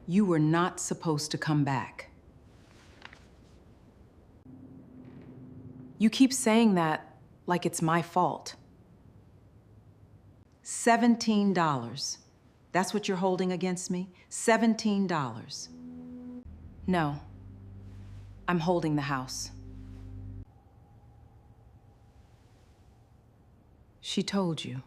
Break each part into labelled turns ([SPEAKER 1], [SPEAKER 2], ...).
[SPEAKER 1] You were not supposed to come back. You keep saying that like it's my fault. $17. That's what you're holding against me? $17. No, I'm holding the house. She told you.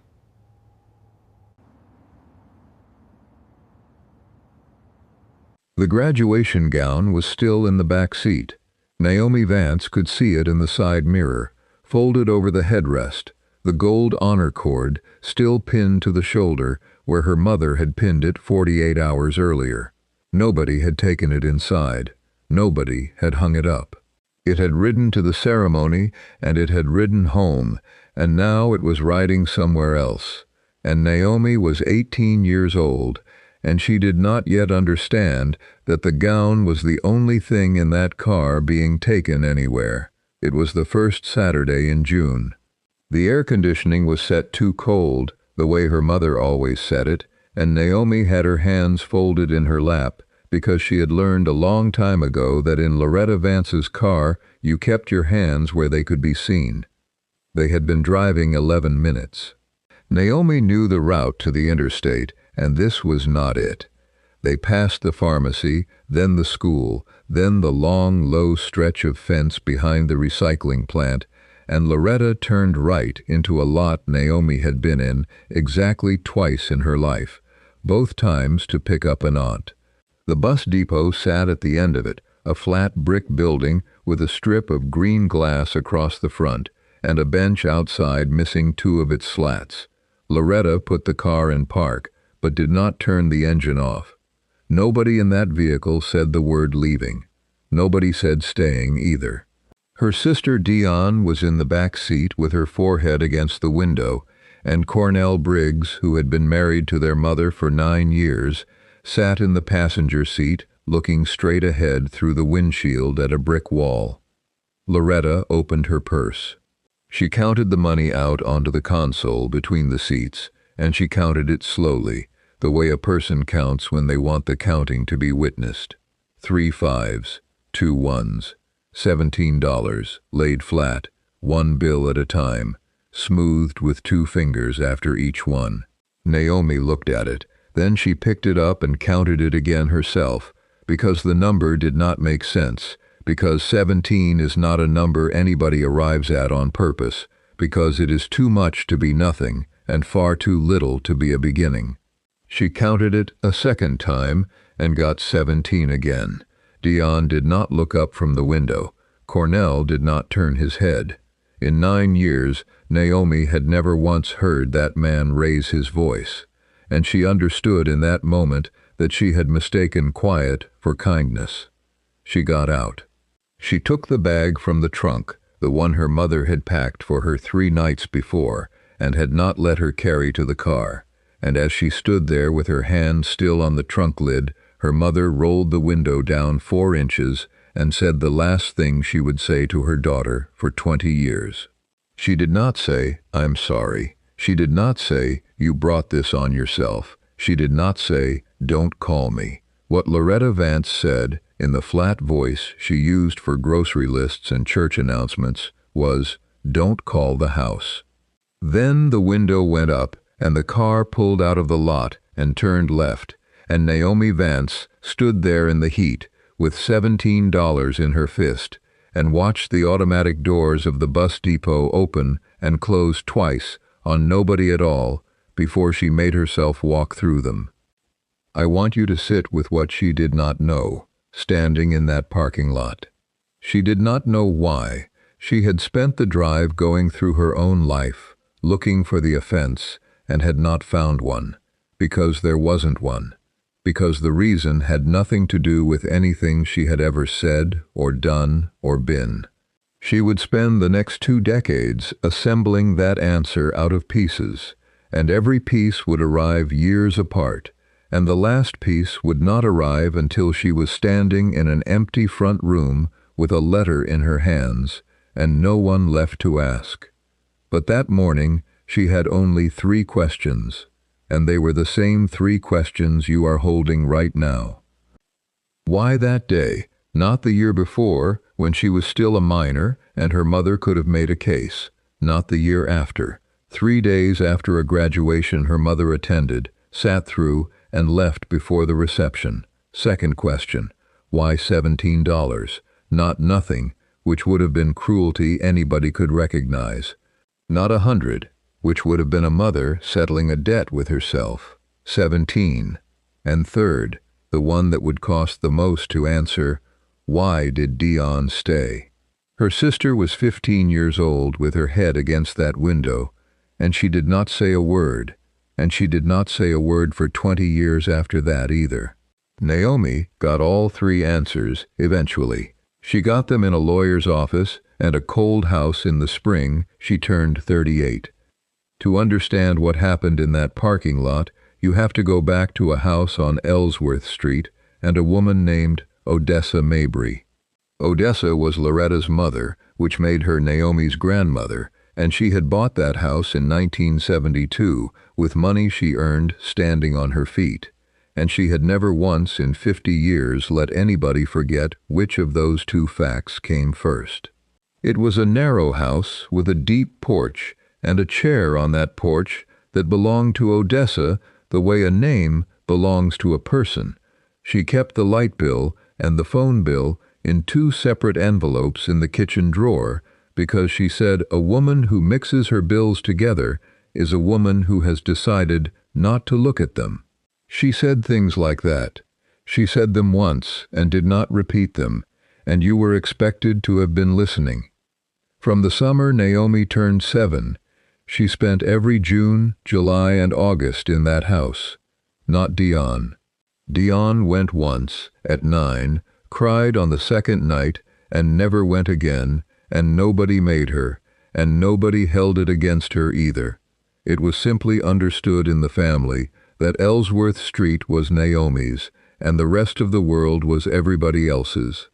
[SPEAKER 2] The graduation gown was still in the back seat. Naomi Vance could see it in the side mirror, folded over the headrest, the gold honor cord still pinned to the shoulder where her mother had pinned it 48 hours earlier. Nobody had taken it inside. Nobody had hung it up. It had ridden to the ceremony, and it had ridden home, and now it was riding somewhere else. And Naomi was 18 years old, and she did not yet understand that the gown was the only thing in that car being taken anywhere. It was the first Saturday in June. The air conditioning was set too cold, the way her mother always set it, and Naomi had her hands folded in her lap because she had learned a long time ago that in Loretta Vance's car you kept your hands where they could be seen. They had been driving 11 minutes. Naomi knew the route to the interstate, and this was not it. They passed the pharmacy, then the school, then the long, low stretch of fence behind the recycling plant, and Loretta turned right into a lot Naomi had been in exactly twice in her life, both times to pick up an aunt. The bus depot sat at the end of it, a flat brick building with a strip of green glass across the front, and a bench outside missing 2 of its slats. Loretta put the car in park, but did not turn the engine off. Nobody in that vehicle said the word leaving. Nobody said staying either. Her sister Dion was in the back seat with her forehead against the window, and Cornell Briggs, who had been married to their mother for 9 years, sat in the passenger seat looking straight ahead through the windshield at a brick wall. Loretta opened her purse. She counted the money out onto the console between the seats, and she counted it slowly, the way a person counts when they want the counting to be witnessed. 3 5s, 2 1s, $17, laid flat, 1 bill at a time, smoothed with 2 fingers after each one. Naomi looked at it, then she picked it up and counted it again herself, because the number did not make sense, because 17 is not a number anybody arrives at on purpose, because it is too much to be nothing, and far too little to be a beginning. She counted it a second time and got 17 again. Dion did not look up from the window. Cornell did not turn his head. In 9 years, Naomi had never once heard that man raise his voice, and she understood in that moment that she had mistaken quiet for kindness. She got out. She took the bag from the trunk, the one her mother had packed for her 3 nights before, and had not let her carry to the car, and as she stood there with her hand still on the trunk lid, her mother rolled the window down 4 inches and said the last thing she would say to her daughter for 20 years. She did not say, "I'm sorry." She did not say, "You brought this on yourself." She did not say, "Don't call me." What Loretta Vance said, in the flat voice she used for grocery lists and church announcements, was, "Don't call the house." Then the window went up, and the car pulled out of the lot and turned left, and Naomi Vance stood there in the heat with $17 in her fist and watched the automatic doors of the bus depot open and close twice on nobody at all before she made herself walk through them. I want you to sit with what she did not know, standing in that parking lot. She did not know why. She had spent the drive going through her own life, looking for the offense, and had not found one, because there wasn't one, because the reason had nothing to do with anything she had ever said or done or been. She would spend the next 2 decades assembling that answer out of pieces, and every piece would arrive years apart, and the last piece would not arrive until she was standing in an empty front room with a letter in her hands, and no one left to ask. But that morning she had only 3 questions, and they were the same 3 questions you are holding right now. Why that day? Not the year before, when she was still a minor and her mother could have made a case. Not the year after. 3 days after a graduation her mother attended, sat through, and left before the reception. Second question. Why $17? Not nothing, which would have been cruelty anybody could recognize. Not 100, which would have been a mother settling a debt with herself. 17. And third, the one that would cost the most to answer, why did Dion stay? Her sister was 15 years old with her head against that window, and she did not say a word, and she did not say a word for 20 years after that either. Naomi got all 3 answers eventually. She got them in a lawyer's office and a cold house in the spring she turned 38. To understand what happened in that parking lot, you have to go back to a house on Ellsworth Street and a woman named Odessa Mabry. Odessa was Loretta's mother, which made her Naomi's grandmother, and she had bought that house in 1972 with money she earned standing on her feet. And she had never once in 50 years let anybody forget which of those 2 facts came first. It was a narrow house with a deep porch and a chair on that porch that belonged to Odessa the way a name belongs to a person. She kept the light bill and the phone bill in 2 separate envelopes in the kitchen drawer because she said a woman who mixes her bills together is a woman who has decided not to look at them. She said things like that. She said them once and did not repeat them, and you were expected to have been listening. From the summer Naomi turned 7, she spent every June, July, and August in that house. Not Dion. Dion went once, at 9, cried on the second night, and never went again, and nobody made her, and nobody held it against her either. It was simply understood in the family that Ellsworth Street was Naomi's, and the rest of the world was everybody else's.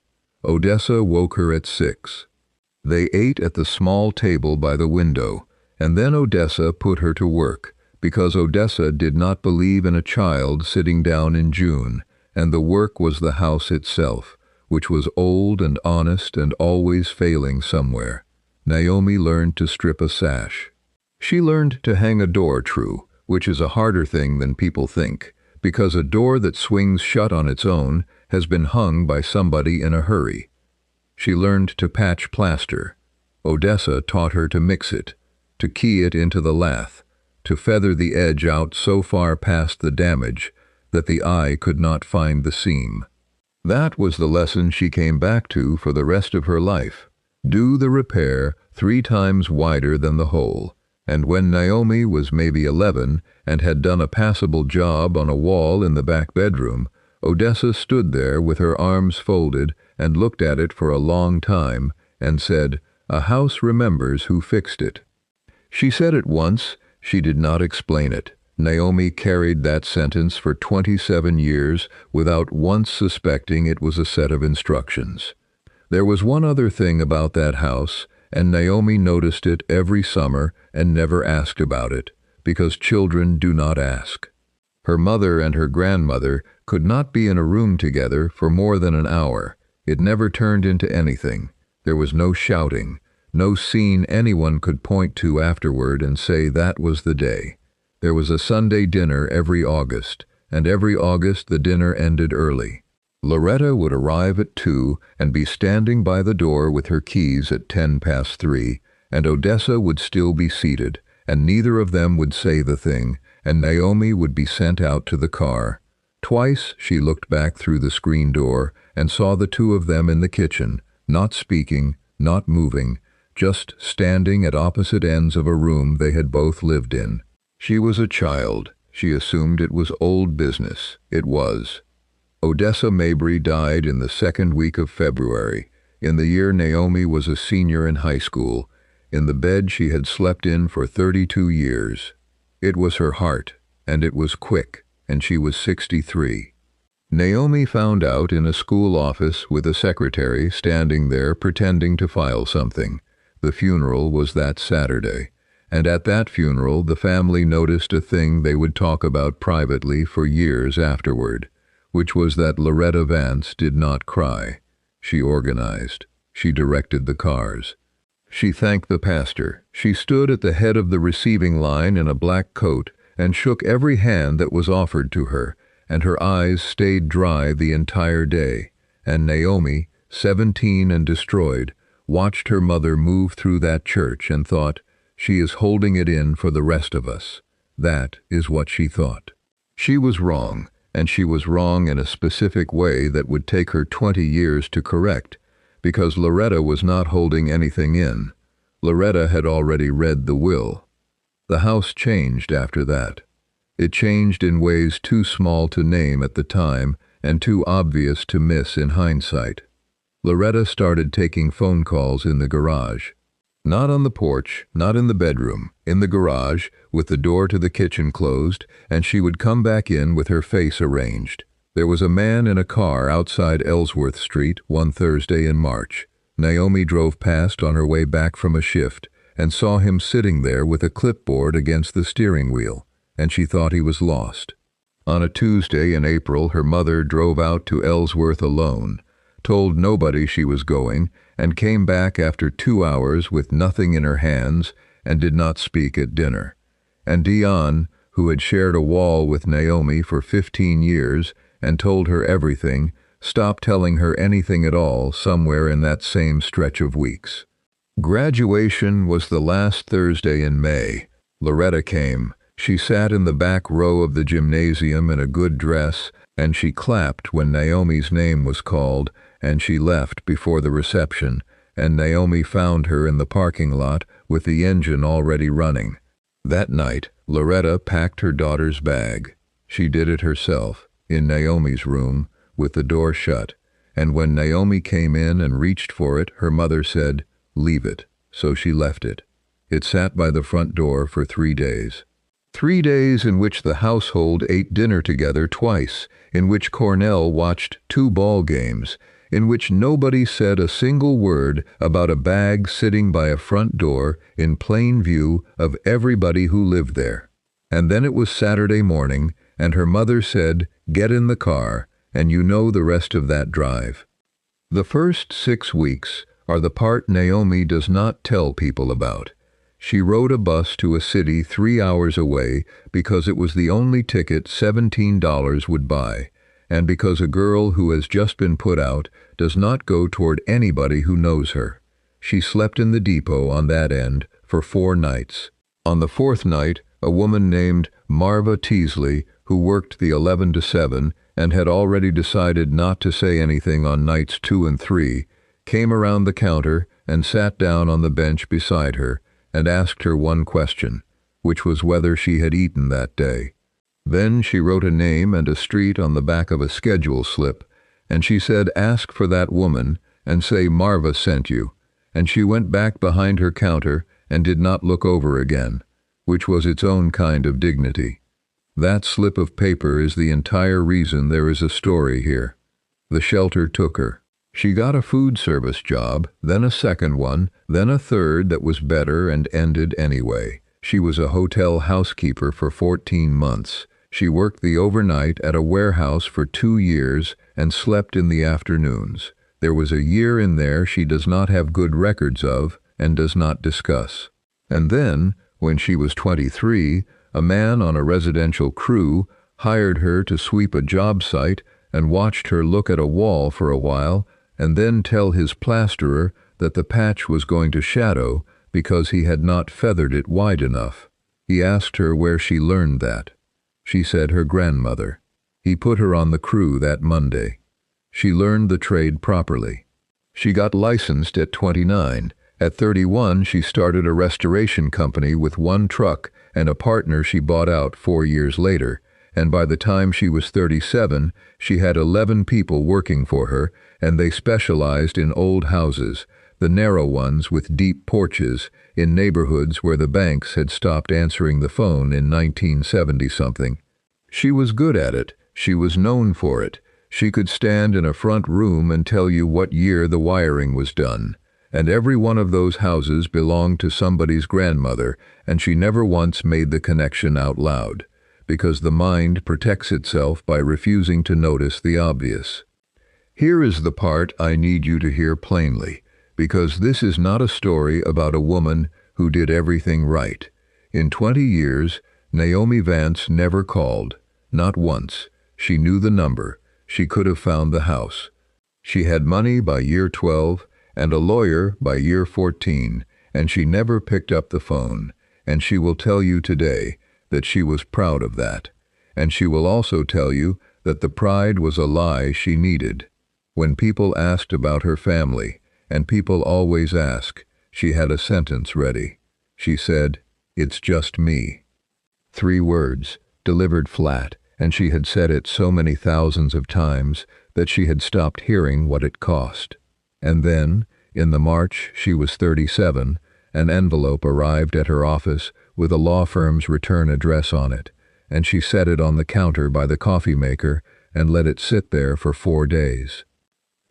[SPEAKER 2] Odessa woke her at 6. They ate at the small table by the window, and then Odessa put her to work, because Odessa did not believe in a child sitting down in June, and the work was the house itself, which was old and honest and always failing somewhere. Naomi learned to strip a sash. She learned to hang a door true, which is a harder thing than people think, because a door that swings shut on its own has been hung by somebody in a hurry. She learned to patch plaster. Odessa taught her to mix it, to key it into the lath, to feather the edge out so far past the damage that the eye could not find the seam. That was the lesson she came back to for the rest of her life. Do the repair 3 times wider than the hole. And when Naomi was maybe 11 and had done a passable job on a wall in the back bedroom, Odessa stood there with her arms folded and looked at it for a long time and said, "A house remembers who fixed it." She said it once, she did not explain it. Naomi carried that sentence for 27 years without once suspecting it was a set of instructions. There was one other thing about that house, and Naomi noticed it every summer and never asked about it, because children do not ask. Her mother and her grandmother could not be in a room together for more than an hour. It never turned into anything. There was no shouting, no scene anyone could point to afterward and say that was the day. There was a Sunday dinner every August, and every August the dinner ended early. Loretta would arrive at 2 and be standing by the door with her keys at 3:10, and Odessa would still be seated, and neither of them would say the thing, and Naomi would be sent out to the car. Twice she looked back through the screen door and saw the 2 of them in the kitchen, not speaking, not moving, just standing at opposite ends of a room they had both lived in. She was a child. She assumed it was old business. It was. Odessa Mabry died in the 2nd week of February, in the year Naomi was a senior in high school, in the bed she had slept in for 32 years. It was her heart, and it was quick, and she was 63. Naomi found out in a school office with a secretary standing there pretending to file something. The funeral was that Saturday, and at that funeral the family noticed a thing they would talk about privately for years afterward. which was that Loretta Vance did not cry. She organized. She directed the cars. She thanked the pastor. She stood at the head of the receiving line in a black coat and shook every hand that was offered to her, and her eyes stayed dry the entire day. And Naomi, 17 and destroyed, watched her mother move through that church and thought, "She is holding it in for the rest of us." That is what she thought. She was wrong, and she was wrong in a specific way that would take her 20 years to correct, because Loretta was not holding anything in. Loretta had already read the will. The house changed after that. It changed in ways too small to name at the time and too obvious to miss in hindsight. Loretta started taking phone calls in the garage. Not on the porch, not in the bedroom, in the garage, with the door to the kitchen closed, and she would come back in with her face arranged. There was a man in a car outside Ellsworth Street one Thursday in March. Naomi drove past on her way back from a shift and saw him sitting there with a clipboard against the steering wheel, and she thought he was lost. On a Tuesday in April, her mother drove out to Ellsworth alone, told nobody she was going, and came back after 2 hours with nothing in her hands and did not speak at dinner. And Dion, who had shared a wall with Naomi for 15 years and told her everything, stopped telling her anything at all somewhere in that same stretch of weeks. Graduation was the last Thursday in May. Loretta came. She sat in the back row of the gymnasium in a good dress, and she clapped when Naomi's name was called, and she left before the reception, and Naomi found her in the parking lot with the engine already running. That night, Loretta packed her daughter's bag. She did it herself, in Naomi's room, with the door shut, and when Naomi came in and reached for it, her mother said, "Leave it," so she left it. It sat by the front door for 3 days. 3 days in which the household ate dinner together twice, in which Cornell watched 2 ball games, in which nobody said a single word about a bag sitting by a front door in plain view of everybody who lived there. And then it was Saturday morning, and her mother said, "Get in the car," and you know the rest of that drive. The first 6 weeks are the part Naomi does not tell people about. She rode a bus to a city 3 hours away because it was the only ticket $17 would buy, and because a girl who has just been put out does not go toward anybody who knows her. She slept in the depot on that end for 4 nights. On the 4th night, a woman named Marva Teasley, who worked the 11 to 7 and had already decided not to say anything on nights 2 and 3, came around the counter and sat down on the bench beside her and asked her one question, which was whether she had eaten that day. Then she wrote a name and a street on the back of a schedule slip, and she said, "Ask for that woman and say Marva sent you," and she went back behind her counter and did not look over again, which was its own kind of dignity. That slip of paper is the entire reason there is a story here. The shelter took her. She got a food service job, then a second one, then a third that was better and ended anyway. She was a hotel housekeeper for 14 months. She worked the overnight at a warehouse for 2 years and slept in the afternoons. There was a year in there she does not have good records of and does not discuss. And then, when she was 23, a man on a residential crew hired her to sweep a job site and watched her look at a wall for a while and then tell his plasterer that the patch was going to shadow because he had not feathered it wide enough. He asked her where she learned that. She said her grandmother. He put her on the crew that Monday. She learned the trade properly. She got licensed at 29. At 31, she started a restoration company with 1 truck and a partner she bought out 4 years later, and by the time she was 37, she had 11 people working for her, and they specialized in old houses, the narrow ones with deep porches, in neighborhoods where the banks had stopped answering the phone in 1970-something. She was good at it. She was known for it. She could stand in a front room and tell you what year the wiring was done. And every one of those houses belonged to somebody's grandmother, and she never once made the connection out loud. because the mind protects itself by refusing to notice the obvious. Here is the part I need you to hear plainly, because this is not a story about a woman who did everything right. In 20 years, Naomi Vance never called, not once. She knew the number. She could have found the house. She had money by year 12 and a lawyer by year 14, and she never picked up the phone. And she will tell you today that she was proud of that. And she will also tell you that the pride was a lie she needed. When people asked about her family, and people always ask, she had a sentence ready. She said, "It's just me." 3 words, delivered flat, and she had said it so many thousands of times that she had stopped hearing what it cost. And then, in the March she was 37, an envelope arrived at her office with a law firm's return address on it, and she set it on the counter by the coffee maker and let it sit there for 4 days.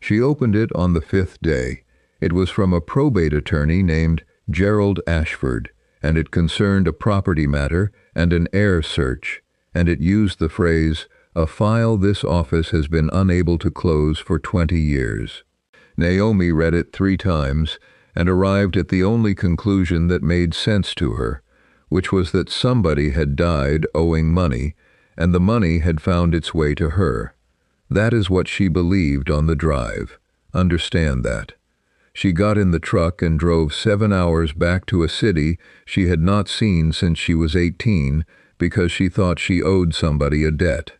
[SPEAKER 2] She opened it on the 5th day. It was from a probate attorney named Gerald Ashford, and it concerned a property matter and an heir search, and it used the phrase, "A file this office has been unable to close for 20 years." Naomi read it 3 times and arrived at the only conclusion that made sense to her, which was that somebody had died owing money, and the money had found its way to her. That is what she believed on the drive. Understand that. She got in the truck and drove 7 hours back to a city she had not seen since she was 18 because she thought she owed somebody a debt.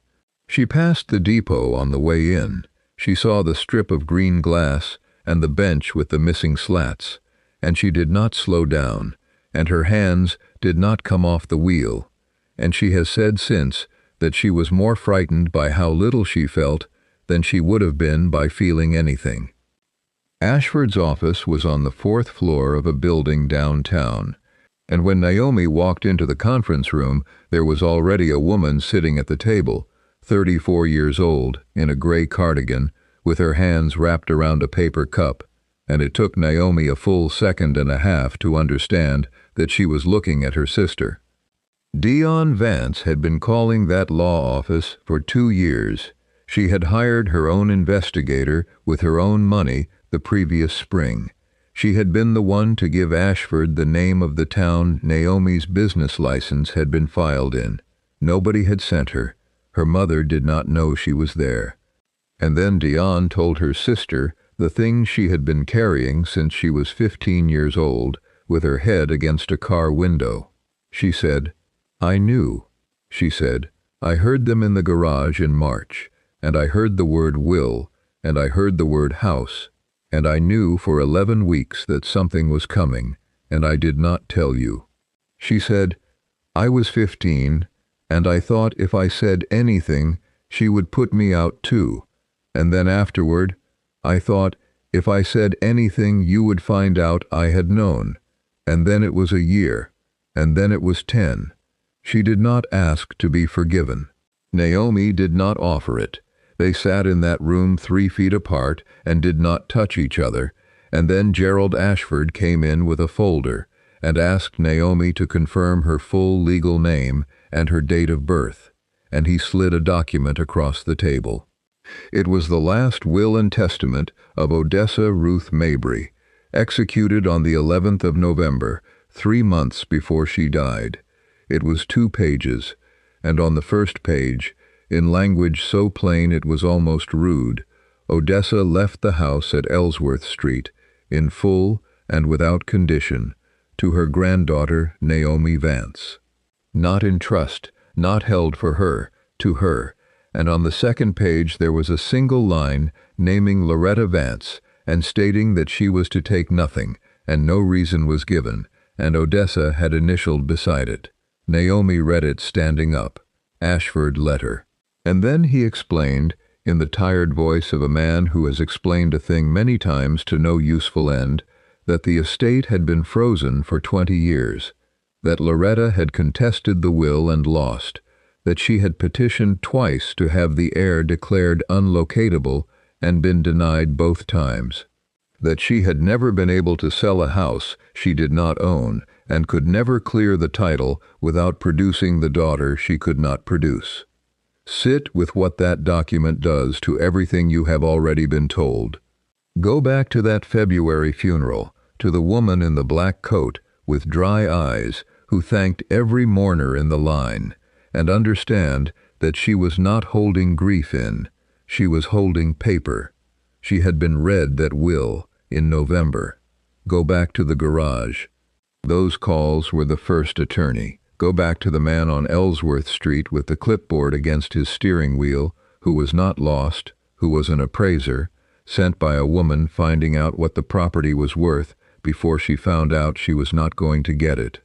[SPEAKER 2] She passed the depot on the way in. She saw the strip of green glass and the bench with the missing slats, and she did not slow down, and her hands did not come off the wheel, and she has said since that she was more frightened by how little she felt than she would have been by feeling anything. Ashford's office was on the 4th floor of a building downtown, and when Naomi walked into the conference room, there was already a woman sitting at the table, 34 years old, in a gray cardigan, with her hands wrapped around a paper cup, and it took Naomi a full 1.5 seconds to understand that she was looking at her sister. Dion Vance had been calling that law office for 2 years. She had hired her own investigator with her own money the previous spring. She had been the one to give Ashford the name of the town Naomi's business license had been filed in. Nobody had sent her. Her mother did not know she was there. And then Dion told her sister the thing she had been carrying since she was 15 years old, with her head against a car window. She said, "I knew." She said, "I heard them in the garage in March, and I heard the word will, and I heard the word house, and I knew for 11 weeks that something was coming, and I did not tell you." She said, "I was 15, and I thought if I said anything, she would put me out too. And then afterward, I thought if I said anything, you would find out I had known. And then it was a year, and then it was 10. She did not ask to be forgiven. Naomi did not offer it. They sat in that room 3 feet apart and did not touch each other, and then Gerald Ashford came in with a folder and asked Naomi to confirm her full legal name and her date of birth, and he slid a document across the table. It was the last will and testament of Odessa Ruth Mabry, executed on the 11th of November, 3 months before she died. It was 2 pages, and on the first page, in language so plain it was almost rude, Odessa left the house at Ellsworth Street, in full and without condition, to her granddaughter Naomi Vance. Not in trust, not held for her, to her. And on the second page there was a single line naming Loretta Vance and stating that she was to take nothing, and no reason was given, and Odessa had initialed beside it. Naomi read it standing up. Ashford let her. And then he explained, in the tired voice of a man who has explained a thing many times to no useful end, that the estate had been frozen for 20 years, that Loretta had contested the will and lost, that she had petitioned twice to have the heir declared unlocatable and been denied both times, that she had never been able to sell a house she did not own and could never clear the title without producing the daughter she could not produce. Sit with what that document does to everything you have already been told. Go back to that February funeral, to the woman in the black coat with dry eyes who thanked every mourner in the line, and understand that she was not holding grief in, she was holding paper. She had been read that will in November. Go back to the garage. Those calls were the first attorney. Go back to the man on Ellsworth Street with the clipboard against his steering wheel, who was not lost, who was an appraiser, sent by a woman finding out what the property was worth before she found out she was not going to get it.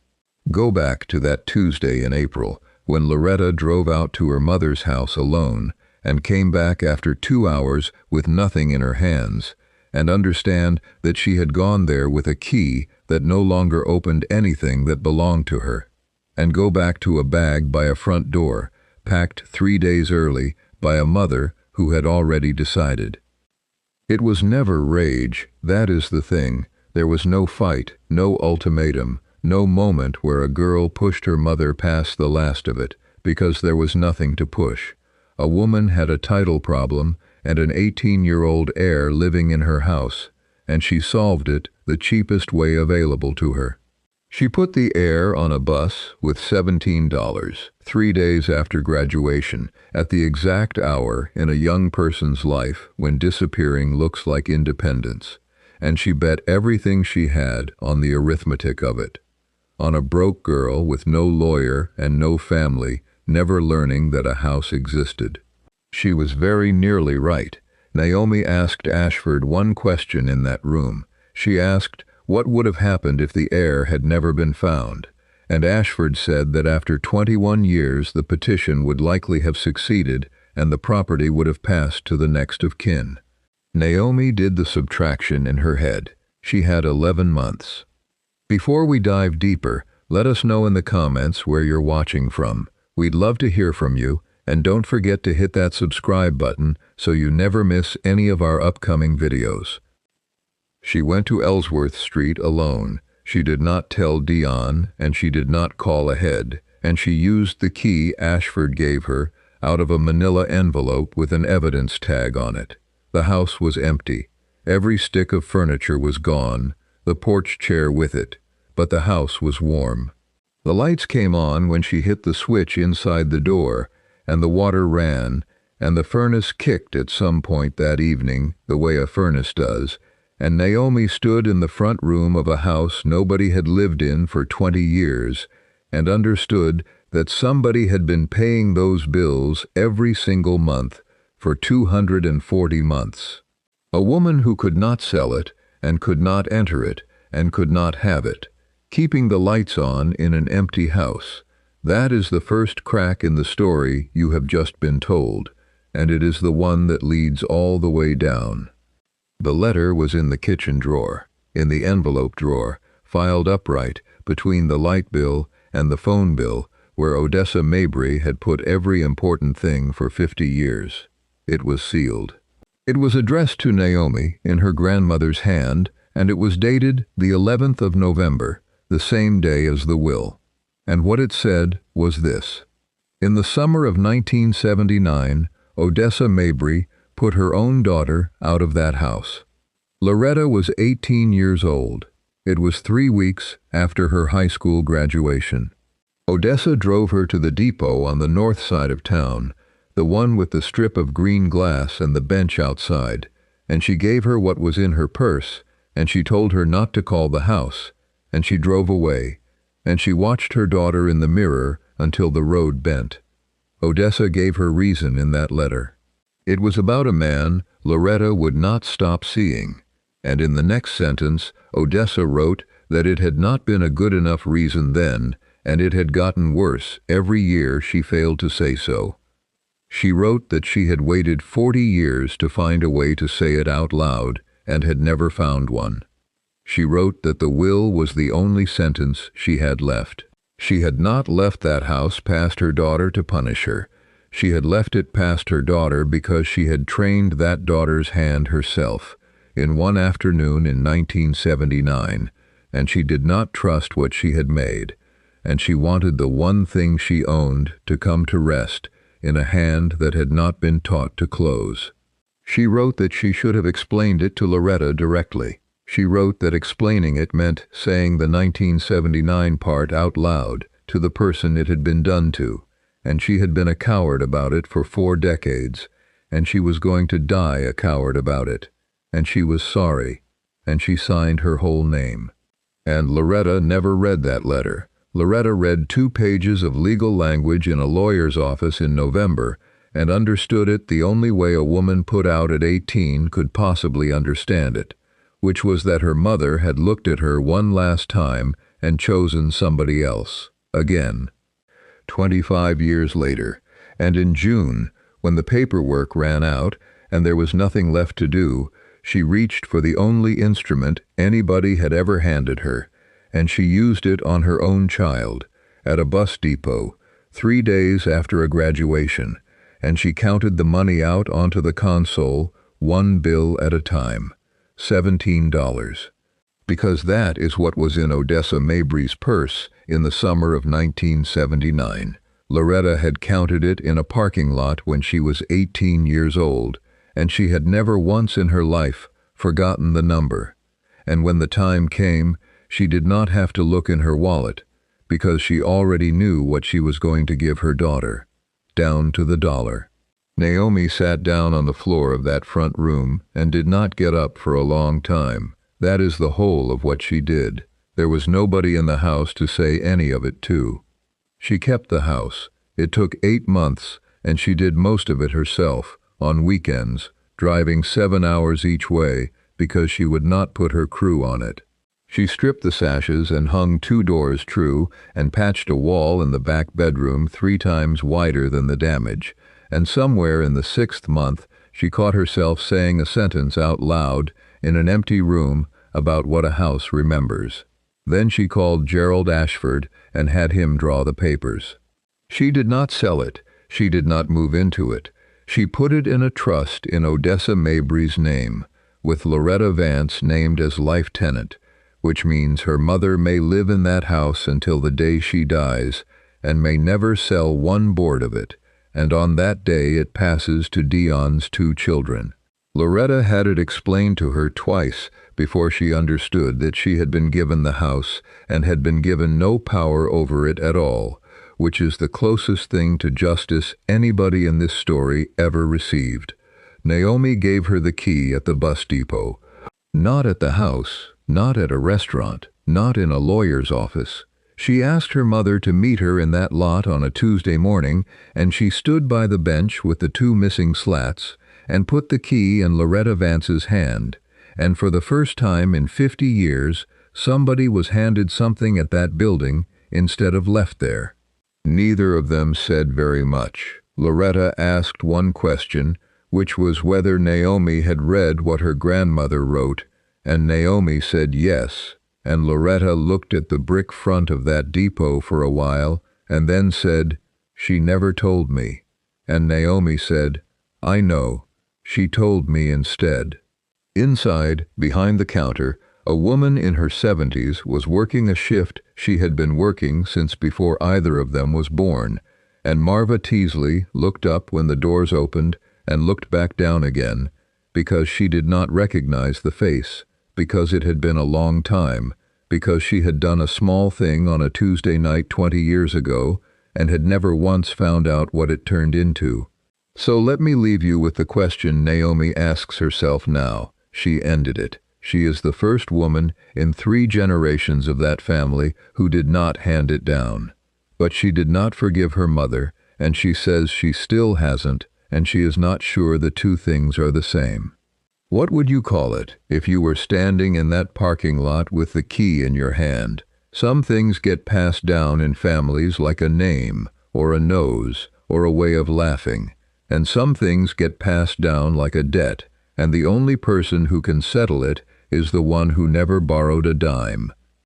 [SPEAKER 2] Go back to that Tuesday in April when Loretta drove out to her mother's house alone and came back after 2 hours with nothing in her hands, and understand that she had gone there with a key that no longer opened anything that belonged to her. And go back to a bag by a front door, packed 3 days early by a mother who had already decided. It was never rage, that is the thing. There was no fight, no ultimatum, no moment where a girl pushed her mother past the last of it, because there was nothing to push. A woman had a title problem and an 18-year-old heir living in her house, and she solved it the cheapest way available to her. She put the heir on a bus with $17, 3 days after graduation, at the exact hour in a young person's life when disappearing looks like independence, and she bet everything she had on the arithmetic of it. On a broke girl with no lawyer and no family, never learning that a house existed. She was very nearly right. Naomi asked Ashford one question in that room. She asked, what would have happened if the heir had never been found? And Ashford said that after 21 years the petition would likely have succeeded and the property would have passed to the next of kin. Naomi did the subtraction in her head. She had 11 months. Before we dive deeper, let us know in the comments where you're watching from. We'd love to hear from you, and don't forget to hit that subscribe button so you never miss any of our upcoming videos. She went to Ellsworth Street alone. She did not tell Dion, and she did not call ahead, and she used the key Ashford gave her out of a manila envelope with an evidence tag on it. The house was empty. Every stick of furniture was gone, the porch chair with it, but the house was warm. The lights came on when she hit the switch inside the door, and the water ran, and the furnace kicked at some point that evening, the way a furnace does, and Naomi stood in the front room of a house nobody had lived in for 20 years, and understood that somebody had been paying those bills every single month for 240 months. A woman who could not sell it, and could not enter it, and could not have it, keeping the lights on in an empty house. That is the first crack in the story you have just been told, and it is the one that leads all the way down. The letter was in the kitchen drawer, in the envelope drawer, filed upright between the light bill and the phone bill, where Odessa Mabry had put every important thing for 50 years. It was sealed. It was addressed to Naomi in her grandmother's hand, and it was dated the 11th of November, the same day as the will. And what it said was this: in the summer of 1979, Odessa Mabry put her own daughter out of that house. Loretta was 18 years old. It was 3 weeks after her high school graduation. Odessa drove her to the depot on the north side of town, the one with the strip of green glass and the bench outside, and she gave her what was in her purse, and she told her not to call the house, and she drove away, and she watched her daughter in the mirror until the road bent. Odessa gave her reason in that letter. It was about a man Loretta would not stop seeing, and in the next sentence, Odessa wrote that it had not been a good enough reason then, and it had gotten worse every year she failed to say so. She wrote that she had waited 40 years to find a way to say it out loud and had never found one. She wrote that the will was the only sentence she had left. She had not left that house past her daughter to punish her. She had left it past her daughter because she had trained that daughter's hand herself. In one afternoon in 1979, and she did not trust what she had made, and she wanted the one thing she owned to come to rest in a hand that had not been taught to close. She wrote that she should have explained it to Loretta directly. She wrote that explaining it meant saying the 1979 part out loud to the person it had been done to, and she had been a coward about it for 4 decades, and she was going to die a coward about it, and she was sorry, and she signed her whole name. And Loretta never read that letter. Loretta read 2 pages of legal language in a lawyer's office in November and understood it the only way a woman put out at 18 could possibly understand it, which was that her mother had looked at her one last time and chosen somebody else, again. 25 years later, and in June, when the paperwork ran out and there was nothing left to do, she reached for the only instrument anybody had ever handed her, and she used it on her own child, at a bus depot, 3 days after a graduation, and she counted the money out onto the console, 1 bill at a time, $17. Because that is what was in Odessa Mabry's purse in the summer of 1979. Loretta had counted it in a parking lot when she was 18 years old, and she had never once in her life forgotten the number. And when the time came, she did not have to look in her wallet, because she already knew what she was going to give her daughter, down to the dollar. Naomi sat down on the floor of that front room and did not get up for a long time. That is the whole of what she did. There was nobody in the house to say any of it to. She kept the house. It took 8 months, and she did most of it herself, on weekends, driving 7 hours each way because she would not put her crew on it. She stripped the sashes and hung 2 doors true and patched a wall in the back bedroom 3 times wider than the damage, and somewhere in the 6th month she caught herself saying a sentence out loud in an empty room about what a house remembers. Then she called Gerald Ashford and had him draw the papers. She did not sell it. She did not move into it. She put it in a trust in Odessa Mabry's name, with Loretta Vance named as life tenant, which means her mother may live in that house until the day she dies and may never sell 1 board of it, and on that day it passes to Dion's 2 children. Loretta had it explained to her twice before she understood that she had been given the house and had been given no power over it at all, which is the closest thing to justice anybody in this story ever received. Naomi gave her the key at the bus depot, not at the house, not at a restaurant, not in a lawyer's office. She asked her mother to meet her in that lot on a Tuesday morning, and she stood by the bench with the 2 missing slats and put the key in Loretta Vance's hand, and for the first time in 50 years, somebody was handed something at that building instead of left there. Neither of them said very much. Loretta asked one question, which was whether Naomi had read what her grandmother wrote, and Naomi said yes, and Loretta looked at the brick front of that depot for a while and then said, "She never told me." And Naomi said, "I know. She told me instead." Inside, behind the counter, a woman in her 70s was working a shift she had been working since before either of them was born, and Marva Teasley looked up when the doors opened and looked back down again, because she did not recognize the face, because it had been a long time, because she had done a small thing on a Tuesday night 20 years ago and had never once found out what it turned into. So let me leave you with the question Naomi asks herself now. She ended it. She is the first woman in 3 generations of that family who did not hand it down. But she did not forgive her mother, and she says she still hasn't, and she is not sure the 2 things are the same. What would you call it if you were standing in that parking lot with the key in your hand? Some things get passed down in families like a name, or a nose, or a way of laughing, and some things get passed down like a debt, and the only person who can settle it is the one who never borrowed a dime.